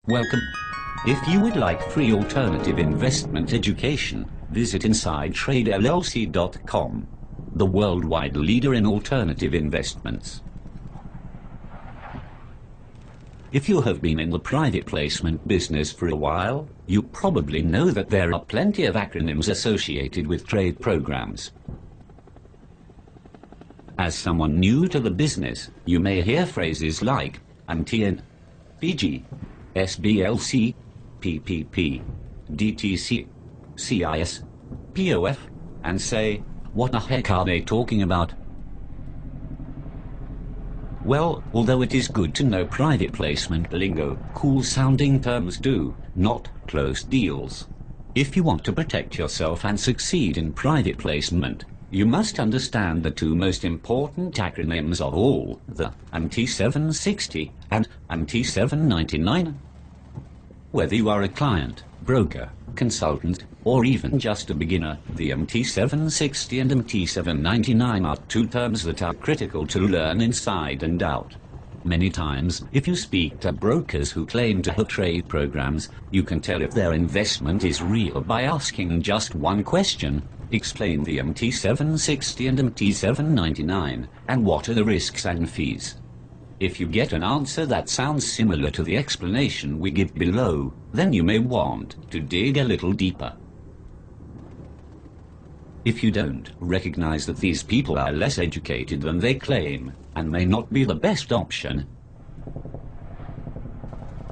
Welcome. If you would like free alternative investment education, visit InsideTradeLLC.com, the worldwide leader in alternative investments. If you have been in the private placement business for a while, you probably know that there are plenty of acronyms associated with trade programs. As someone new to the business, you may hear phrases like MTN, PG, SBLC, PPP, DTC, CIS, POF, and say, what the heck are they talking about? Well, although it is good to know private placement lingo, cool-sounding terms do not close deals. If you want to protect yourself and succeed in private placement, you must understand the two most important acronyms of all, the MT 760 and MT 799. Whether you are a client, broker, consultant, or even just a beginner, the MT 760 and MT 799 are two terms that are critical to learn inside and out. Many times, if you speak to brokers who claim to have trade programs, you can tell if their investment is real by asking just one question. Explain the MT 760 and MT 799, and what are the risks and fees? If you get an answer that sounds similar to the explanation we give below, then you may want to dig a little deeper. If you don't recognize that these people are less educated than they claim, and may not be the best option.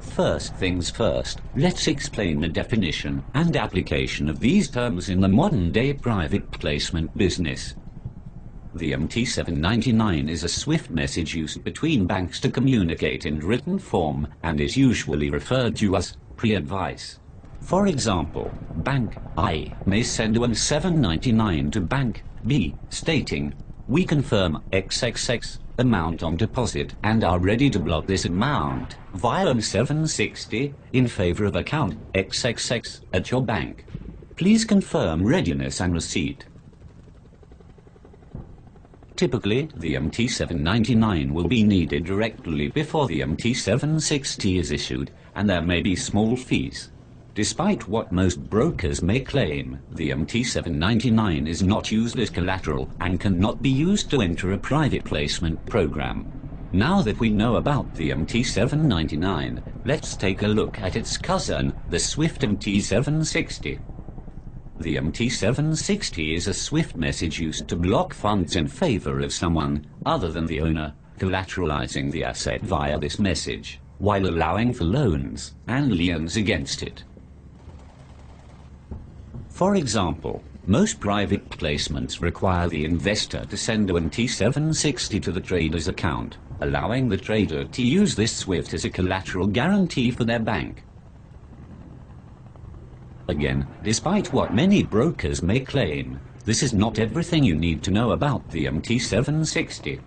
First things first, let's explain the definition and application of these terms in the modern-day private placement business. The MT 799 is a SWIFT message used between banks to communicate in written form and is usually referred to as pre-advice. For example, Bank I may send a 799 to Bank B stating, "We confirm XXX amount on deposit and are ready to block this amount via 760 in favor of account XXX at your bank. Please confirm readiness and receipt." Typically, the MT 799 will be needed directly before the MT 760 is issued, and there may be small fees. Despite what most brokers may claim, the MT 799 is not used as collateral and cannot be used to enter a private placement program. Now that we know about the MT 799, let's take a look at its cousin, the SWIFT MT 760. The MT 760 is a SWIFT message used to block funds in favor of someone other than the owner, collateralizing the asset via this message, while allowing for loans and liens against it. For example, most private placements require the investor to send a MT 760 to the trader's account, allowing the trader to use this SWIFT as a collateral guarantee for their bank. Again, despite what many brokers may claim, this is not everything you need to know about the MT 760.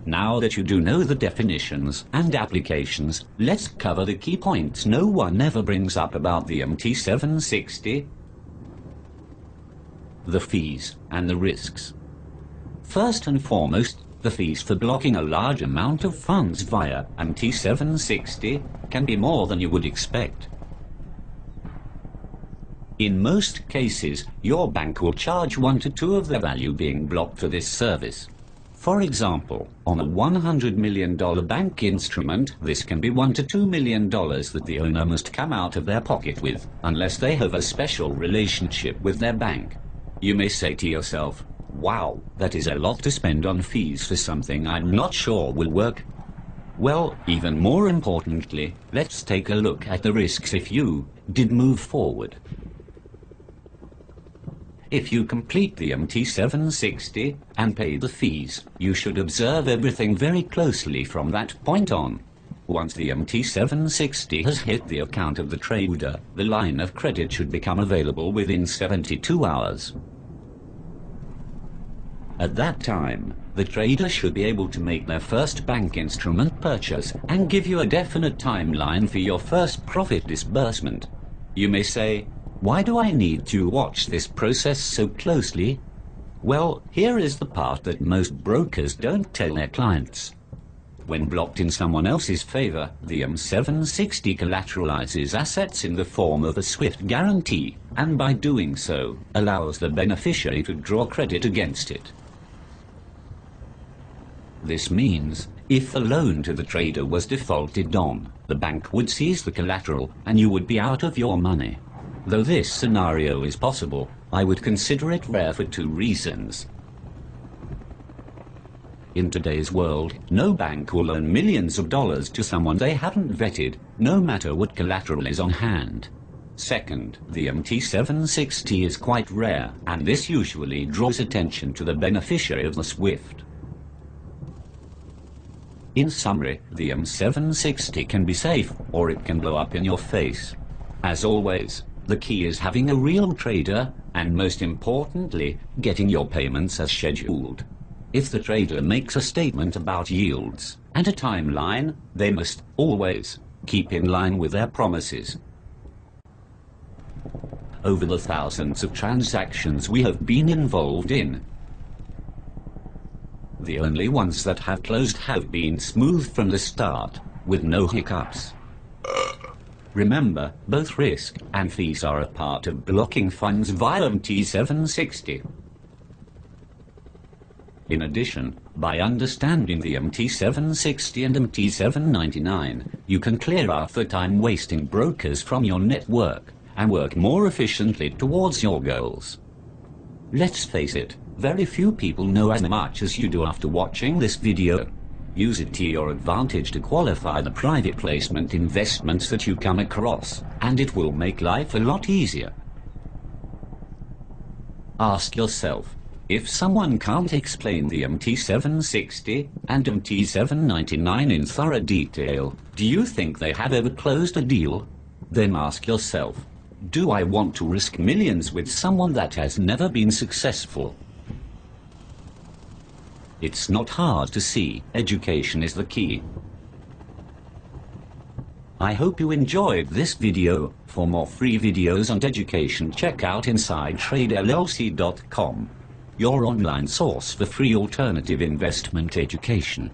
Now that you do know the definitions and applications, let's cover the key points no one ever brings up about the MT 760, the fees and the risks. First and foremost, the fees for blocking a large amount of funds via MT 760 can be more than you would expect. In most cases, your bank will charge 1 to 2 of the value being blocked for this service. For example, on a $100 million bank instrument, this can be $1 to $2 million that the owner must come out of their pocket with, unless they have a special relationship with their bank. You may say to yourself, "Wow, that is a lot to spend on fees for something I'm not sure will work." Well, even more importantly, let's take a look at the risks if you did move forward. If you complete the MT 760 and pay the fees, you should observe everything very closely from that point on. Once the MT 760 has hit the account of the trader, the line of credit should become available within 72 hours. At that time, the trader should be able to make their first bank instrument purchase and give you a definite timeline for your first profit disbursement. You may say, "Why do I need to watch this process so closely?" Well, here is the part that most brokers don't tell their clients. When blocked in someone else's favor, the M760 collateralizes assets in the form of a SWIFT guarantee, and by doing so, allows the beneficiary to draw credit against it. This means, if a loan to the trader was defaulted on, the bank would seize the collateral, and you would be out of your money. Though this scenario is possible, I would consider it rare for two reasons. In today's world, no bank will loan millions of dollars to someone they haven't vetted, no matter what collateral is on hand. Second, the MT760 is quite rare, and this usually draws attention to the beneficiary of the SWIFT. In summary, the M760 can be safe, or it can blow up in your face. As always, the key is having a real trader, and most importantly, getting your payments as scheduled. If the trader makes a statement about yields and a timeline, they must always keep in line with their promises. Over the thousands of transactions we have been involved in, the only ones that have closed have been smooth from the start, with no hiccups. Remember, both risk and fees are a part of blocking funds via MT760. In addition, by understanding the MT760 and MT799, you can clear out the time-wasting brokers from your network and work more efficiently towards your goals. Let's face it, very few people know as much as you do after watching this video. Use it to your advantage to qualify the private placement investments that you come across, and it will make life a lot easier. Ask yourself, if someone can't explain the MT760 and MT799 in thorough detail, do you think they have ever closed a deal? Then ask yourself, do I want to risk millions with someone that has never been successful? It's not hard to see, education is the key. I hope you enjoyed this video. For more free videos on education, check out InsideTradeLLC.com. your online source for free alternative investment education.